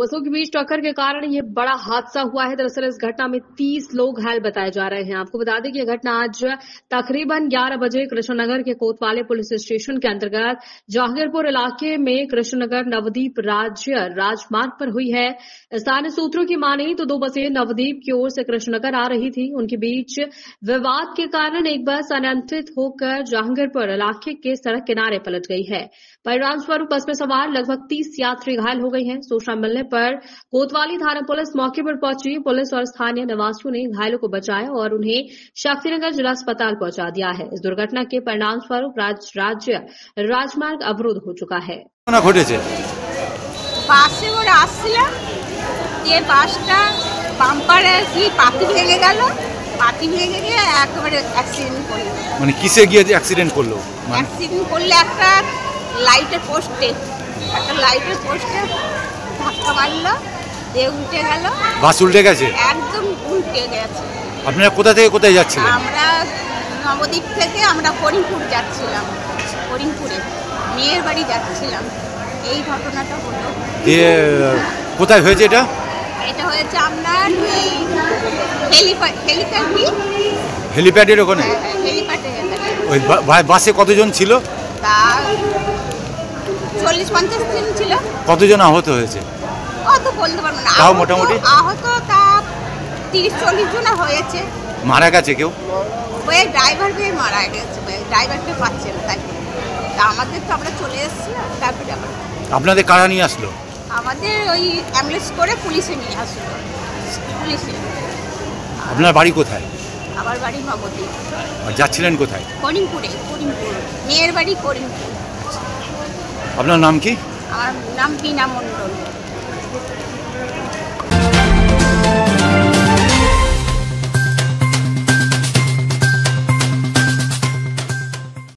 बसों के बीच टक्कर के कारण ये बड़ा हादसा हुआ है। दरअसल इस घटना में 30 लोग घायल बताए जा रहे हैं। आपको बता दें कि यह घटना आज तकरीबन 11 बजे कृष्णनगर के कोतवाली पुलिस स्टेशन के अंतर्गत जहांगीरपुर इलाके में कृष्णनगर नवदीप राज्य राजमार्ग पर हुई है। स्थानीय सूत्रों की माने तो दो बसें नवदीप की ओर से कृष्णनगर आ रही थी। उनके बीच विवाद के कारण एक बस अनियंत्रित होकर जहांगीरपुर इलाके के सड़क किनारे पलट गई है। परिणाम स्वरूप बस में सवार लगभग 30 यात्री घायल हो गए हैं। सूचना मिलने पर कोतवाली थाना पुलिस मौके पर पहुंची। पुलिस और स्थानीय निवासियों ने घायलों को बचाया और उन्हें शक्तिनगर जिला अस्पताल पहुंचा दिया है। इस दुर्घटना के परिणाम स्वरूप राज्य राजमार्ग अवरुद्ध हो चुका है। বাসে করে আসছিলাম, যে বাসটা বাম্পারে কি পাতি ভেঙে গেল, পাতি ভেঙে গিয়ে একেবারে অ্যাক্সিডেন্ট করলো। মানে কিসে গিয়ে অ্যাক্সিডেন্ট করলো? অ্যাক্সিডেন্ট করলে একটা লাইটের পোস্টে ধাক্কা মারলো, দিয়ে উল্টে গেল। বাস উল্টে গেছে? একদম উল্টে গেছে। আপনারা কোথা থেকে কোথায় যাচ্ছিলেন? আমরা নবদ্বীপ থেকে আমরা করিমপুর যাচ্ছিলাম, করিমপুরে মেয়ের বাড়ি যাচ্ছিলাম। এই ঘটনাটা হলো। কোথায় হয়েছে এটা? এটা হয়েছে আপনার হেলিপ্যাডের ওখানে। ওই বাসে কতজন ছিল? তা 40-50 জন ছিল। কতজন আহত হয়েছে? অত বলতে পারবো না। তাও মোটামুটি আহত তা 30-40 জন হয়েছে। মারা গেছে কেউ? ওই ড্রাইভারকে মারা গেছে, ড্রাইভারকে পাচ্ছে না। তাই তা আমাদের তো আমরা চলে এসেছিলাম। তারপরে আপনাদের কারা নিয়ে আসলো? আমাদের ওই অ্যাম্বুলেন্স করে পুলিশে নিয়ে আসলো। পুলিশে। আপনার বাড়ি কোথায়? আমার বাড়ি নবদ্বীপ। আর যাচ্ছিলেন কোথায়? করিমপুর। মেয়ের বাড়ি করিমপুর। আপনার নাম কি? আমার নাম বিনা মণ্ডল।